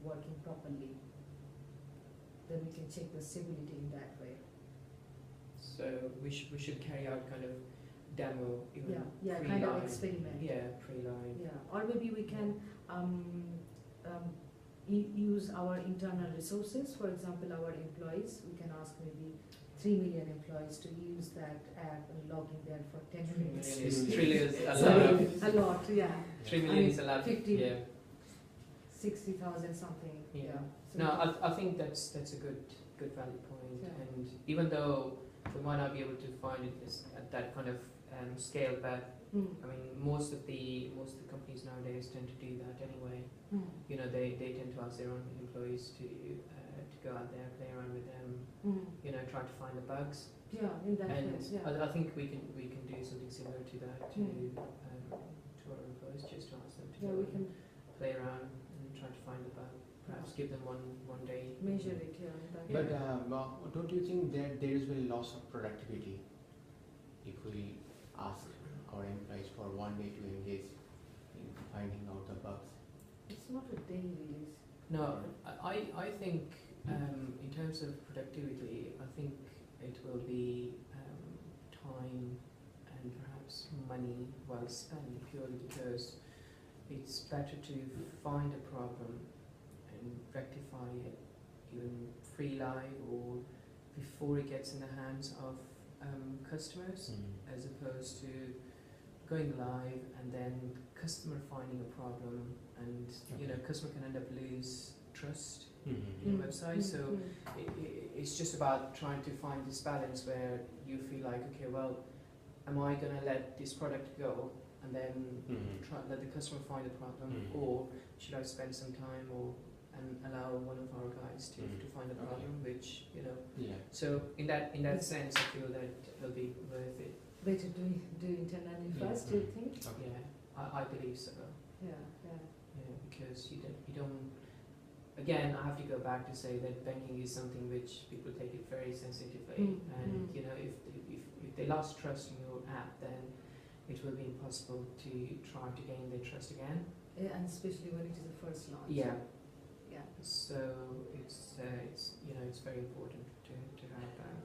working properly. Then we can check the stability in that way. So we should carry out kind of demo, even Kind of experiment. Pre-line. Yeah, or maybe we can use our internal resources. For example, our employees, we can ask maybe 3 million employees to use that app and log in there for 10 minutes. 3 million is a Sorry, lot. a lot, yeah. 3 million is a lot. 50, 60,000 something. Yeah. So No, I think that's a good valid point. Yeah. And even though we might not be able to find it at that kind of scale, but I mean, most of the companies nowadays tend to do that anyway. You know, they tend to ask their own employees to go out there, play around with them. You know, try to find the bugs. Yeah, in that And case, yeah. I think we can do something similar to that to our employees, just to ask them to Yeah, go we can and play around and try to find the bug. Perhaps give them one day. measure it, yeah. in that But way. don't you think that there is a loss of productivity if we ask our employees for 1 day to engage in finding out the bugs? It's not a day release. No, I think in terms of productivity, I think it will be time and perhaps money well spent, purely because it's better to find a problem and rectify it even pre-live or before it gets in the hands of customers, as opposed to going live and then customer finding a problem, and you know, customer can end up lose trust in your website. So it's just about trying to find this balance where you feel like, okay, well, am I going to let this product go and then let the customer find the problem, or should I spend some time and allow one of our guys to find the problem, which, you know. Yeah. So in that sense, I feel that it'll be worth it. Better do internally first, do you think? Okay. Yeah, I believe so. Yeah. Yeah, because you don't. Again, I have to go back to say that banking is something which people take it very sensitively, and you know, if they lost trust in your app, then it will be impossible to try to gain their trust again. Yeah, and especially when it is the first launch. Yeah. Yeah. So it's you know, it's very important to have that.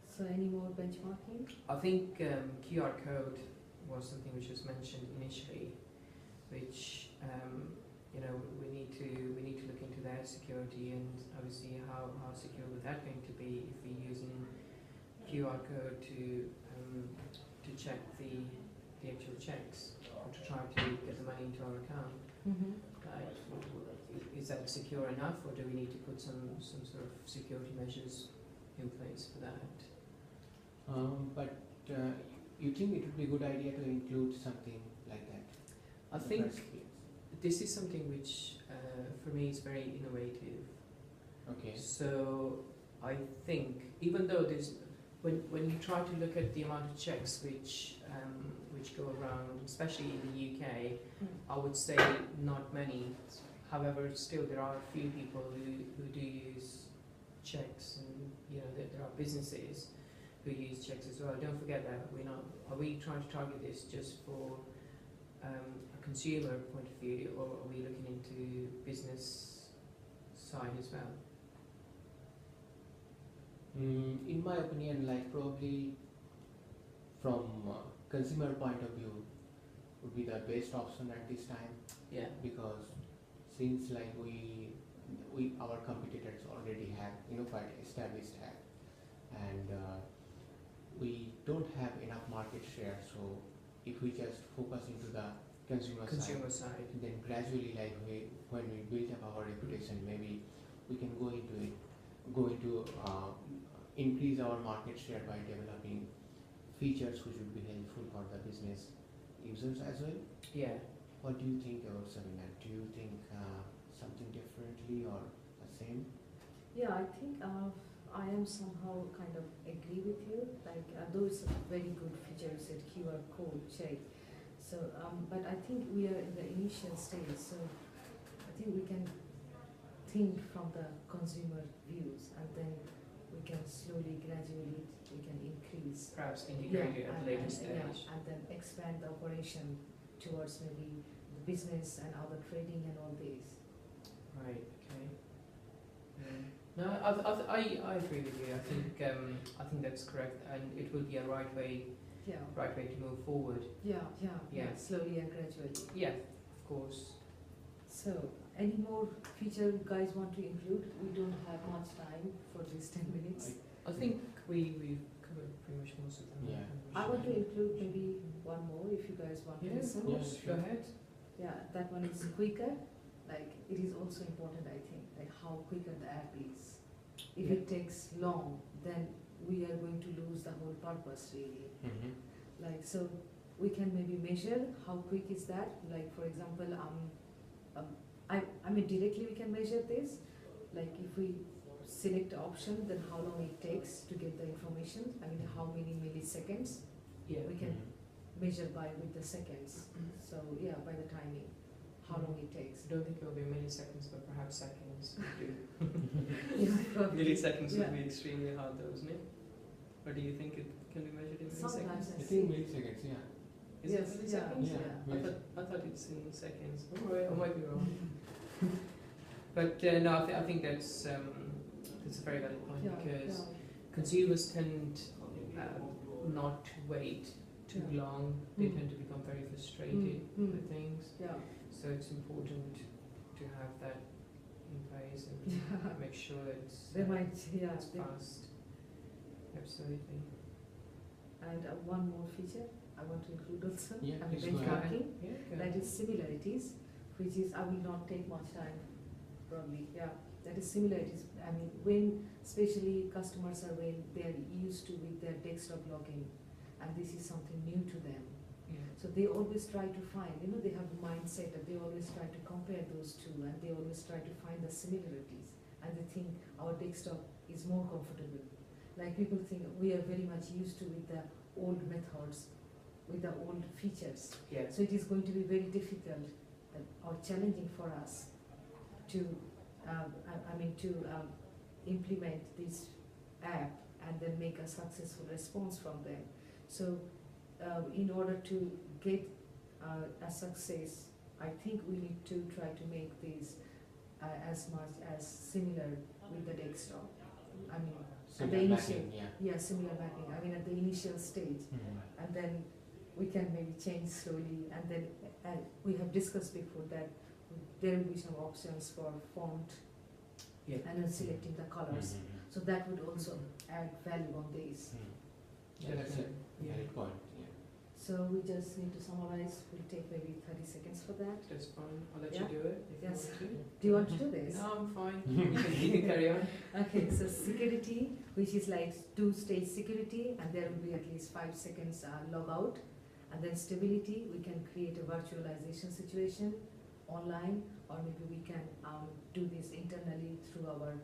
So any more benchmarking? I think QR code was something which was mentioned initially, which you know, we need to look into that security, and obviously how secure would that going to be if we're using QR code to check the actual checks, or to try to get the money into our account. Right? Is that secure enough, or do we need to put some sort of security measures in place for that? But you think it would be a good idea to include something like that? I think this is something which, for me, is very innovative. Okay. So I think, even though there's, when you try to look at the amount of checks which go around, especially in the UK, I would say not many. However, still there are a few people who do use checks, and you know, there are businesses who use checks as well. Don't forget that are we trying to target this just for a consumer point of view, or are we looking into business side as well? In my opinion, like probably from consumer point of view would be the best option at this time. Yeah. Because since like our competitors already have quite established app, and we don't have enough market share, so if we just focus into the consumer side, then gradually, like when we build up our reputation, maybe we can go into increase our market share by developing features which would be helpful for the business users as well. Yeah. What do you think about Sabina? Do you think something differently or the same? Yeah, I think I am somehow kind of agree with you. Like those are very good features at QR code check. So, but I think we are in the initial stage. So, I think we can think from the consumer views, and then we can slowly, gradually, we can increase. Perhaps integrate it at a later stage. Yeah, and then expand the operation towards maybe the business and other trading and all these. Right. No, I agree with you. I think that's correct, and it will be a right way Yeah. to move forward. Yeah. Slowly and gradually. Yeah, of course. So, any more feature you guys want to include? We don't have much time for these 10 minutes. I think we've covered pretty much most of them. Yeah. I want to include maybe one more if you guys want to Yeah, of listen. course. Yeah, Go sure. ahead. Yeah, that one is quicker. Like, it is also important, I think, like how quicker the app is. If it takes long, then we are going to lose the whole purpose, really. Mm-hmm. Like, so we can maybe measure how quick is that. Like, for example, I mean, directly we can measure this. Like, if we select the option, then how long it takes to get the information. I mean, how many milliseconds Yeah. we can measure by with the seconds. So yeah, by the timing, how long it takes. I don't think it will be milliseconds, but perhaps seconds would do. Yeah, probably. Milliseconds Yeah. would be extremely hard, though, isn't it? Or do you think it can be measured in Sometimes milliseconds? I think milliseconds, yeah. Is Yes, it yeah, milliseconds? Yeah. I thought it's in seconds. Oh, right, I might be wrong. But no, I think that's a very valid point, because consumers tend not to wait too Yeah. long. They Mm. tend to become very frustrated Mm. with things. Yeah. So it's important to have that in place and Yeah. make sure that it's, They might, yeah. it's fast. Absolutely. And one more feature I want to include also. Yeah, I mean, please go ahead. benchmarking. Yeah, go That ahead. is similarities, which is, I will not take much time, probably, yeah. That is similarities. I mean, when, especially customers are when they are used to with their desktop login, and this is something new to them. Yeah. So they always try to find, they have a mindset that they always try to compare those two, and they always try to find the similarities, and they think our desktop is more comfortable. Like, people think we are very much used to with the old methods, with the old features. Yeah. So it is going to be very difficult or challenging for us to, implement this app and then make a successful response from them. So in order to get a success, I think we need to try to make these as much as similar with the desktop. I mean, at the Similar initial, mapping, yeah. similar mapping. I mean, at the initial stage, Mm-hmm. and then we can maybe change slowly. And then we have discussed before that there will be some options for font Yeah. and then selecting the colors. Mm-hmm. So that would also add value on these. Yeah, that's a Yeah. valid point, yeah. So we just need to summarize. We'll take maybe 30 seconds for that. That's fine. I'll let Yeah. you do it if Yes. you want Do you want to do this? to. No, I'm fine. You can carry on. Okay, so security, which is like two-stage security, and there will be at least 5 seconds log out. And then stability, we can create a virtualization situation online, or maybe we can do this internally through our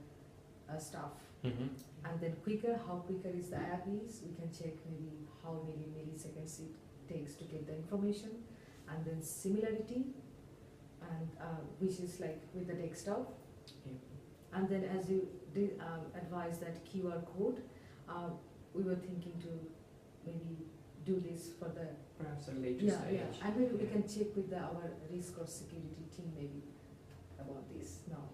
staff. Mm-hmm. And then quicker, how quicker is the app is, we can check maybe how many milliseconds it takes to get the information. And then similarity, and which is like with the desktop. Yeah. And then as you did advise that QR code, we were thinking to maybe do this for the, Perhaps a later yeah, stage. yeah. And maybe we Yeah. can check with our risk or security team maybe about this now.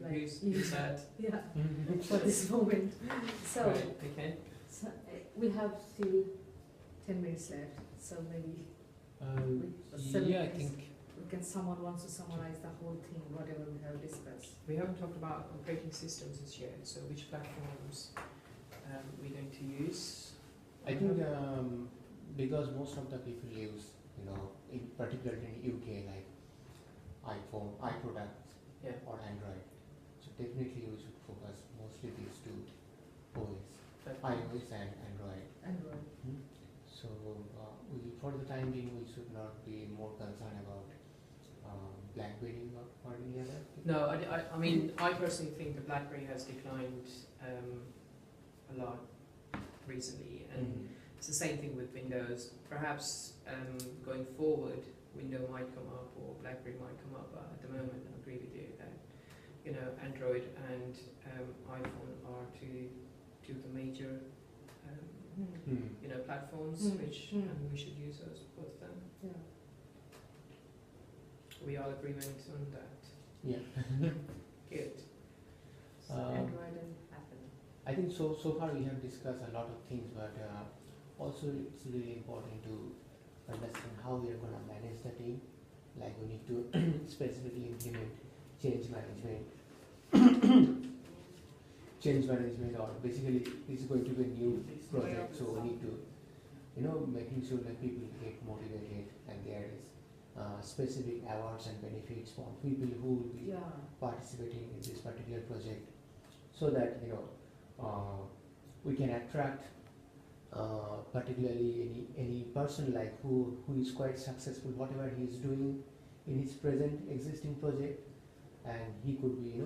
Like, Who's that? Yeah, for this moment. So, Right, okay. so we have still 10 minutes left, so maybe Yeah, I think someone wants to summarize the whole thing, whatever we have discussed. We haven't talked about operating systems as yet, so which platforms we're going to use? I think because most of the people use, in particular in UK, like iPhone, iProducts, Yeah. or Android. So definitely we should focus mostly these two OS, iOS and Android. Android. So for the time being, we should not be more concerned about BlackBerry or any other. No, I mean, I personally think the BlackBerry has declined a lot recently, and it's the same thing with Windows. Perhaps going forward, Windows might come up or BlackBerry might come up, but at the moment I agree with you that Android and iPhone are two of the major platforms which and we should use those, both of them. Yeah. We all agreement on that. Yeah. Good. So Um, Android and Apple. I think so far we have discussed a lot of things, but also it's really important to understand how we are going to manage the team. Like we need to specifically implement change management. Change management, or basically this is going to be a new project, so we need to, making sure that people get motivated, and there is specific awards and benefits for people who will be Yeah. participating in this particular project, so that we can attract particularly any person like who is quite successful whatever he is doing in his present existing project, and he could be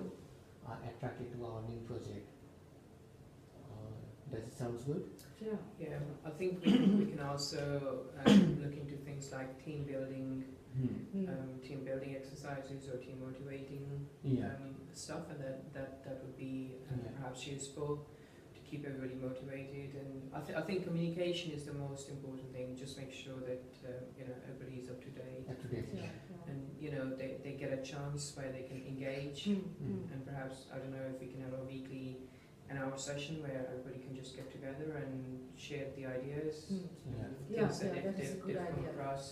attracted to our new project. Does it sound good? Yeah. Yeah, I think we can also look into things like team building, team building exercises or team motivating stuff, and that would be Yeah. perhaps useful to keep everybody motivated. And I think communication is the most important thing. Just make sure that everybody is up to date, Up to date. Yeah. and they get a chance where they can engage. And perhaps, I don't know, if we can have a weekly an hour session where everybody can just get together and share the ideas, Yeah. Yeah, things that that is a good they've come idea. across,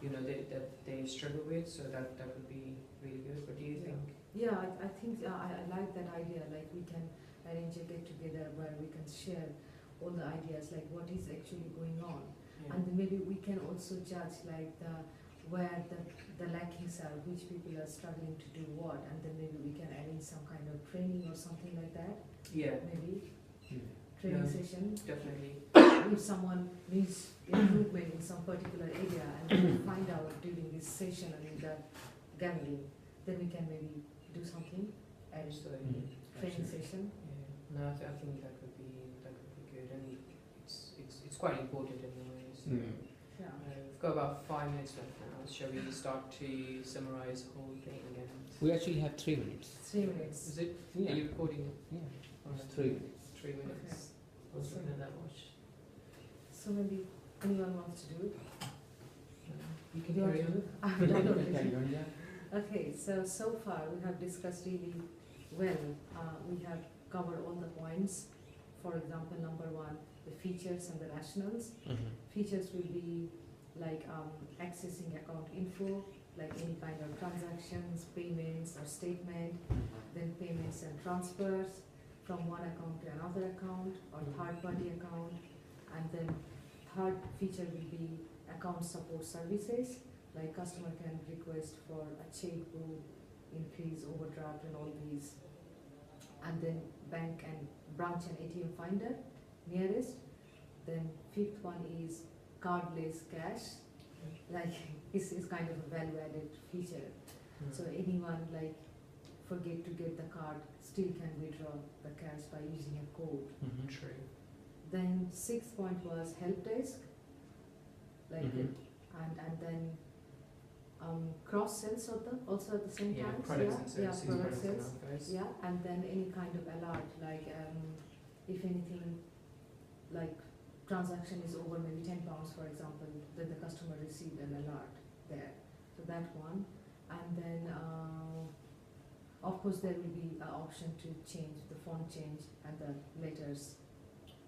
that they struggle with. So that would be really good. What do you think? Yeah, I think I like that idea. Like we can arrange a get together where we can share all the ideas, like what is actually going on, Yeah. and then maybe we can also judge like where the lackings are, which people are struggling to do what, and then maybe we can arrange some kind of training or something like that. Yeah, Maybe Yeah. training Yeah. session. definitely. If someone needs improvement in some particular area and we find out during this session and in the gathering, then we can maybe do something, arrange the Absolutely. training Absolutely. session. Yeah. No, I think that would be good, and it's quite important anyway. So. Yeah. We've got about 5 minutes left now. Shall we start to summarize the whole thing again? We actually have 3 minutes. 3 minutes. Is it? Yeah. Are you recording? Yeah. Alright. It's 3 minutes. 3 minutes. Wasn't that much. So maybe anyone wants to do it? You can You want carry to do on. it? I've done already. Carry on, yeah. Okay, so far we have discussed really well. We have covered all the points. For example, number 1, the features and the rationals. Features will be like accessing account info, like any kind of transactions, payments or statement, then payments and transfers from one account to another account or third-party account, and then third feature will be account support services, like customer can request for a checkbook, increase, overdraft and all these, and then bank and branch and ATM finder nearest. Then 5th one is cardless cash, like this is kind of a value-added feature. So anyone like forget to get the card still can withdraw the cash by using a code. True. Then 6th point was help desk, like and then cross sells also at the same Yeah, time. products and Yeah, services. product products and sales. offers. Yeah, and then any kind of alert, like if anything, like transaction is over maybe £10, for example, then the customer received an alert there. So that one, and then of course there will be an option to change the font change and the letters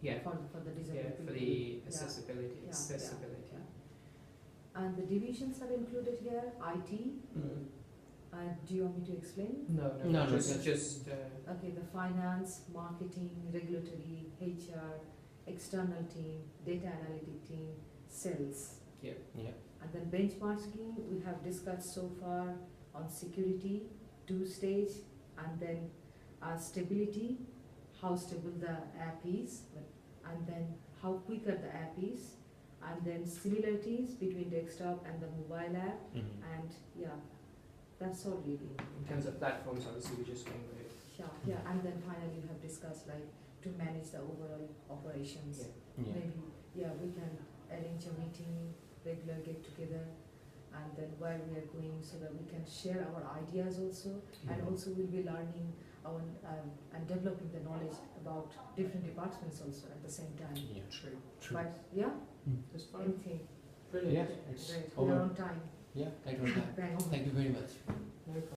Yeah. for the disability. Yeah, for the accessibility. Yeah, Accessibility. yeah. And the divisions are included here. IT. Do you want me to explain? No, just Okay, the finance, marketing, regulatory, HR, external team, data analytic team, sales. yeah. And then benchmarking, we have discussed so far on security, 2-stage, and then stability, how stable the app is, and then how quicker the app is, and then similarities between desktop and the mobile app, and yeah, that's all really. In terms of platforms, obviously we're just going with it. Yeah, and then finally we have discussed like to manage the overall operations. Yeah. Maybe, yeah, we can arrange a meeting, regular get together, and then where we are going so that we can share our ideas also, and also we'll be learning our and developing the knowledge about different departments also at the same time. Yeah. True. But yeah, That's fine. anything. Yeah, Brilliant. it's Great. We are over. on time. Yeah, right on time. Bang on. Thank you very much. No problem.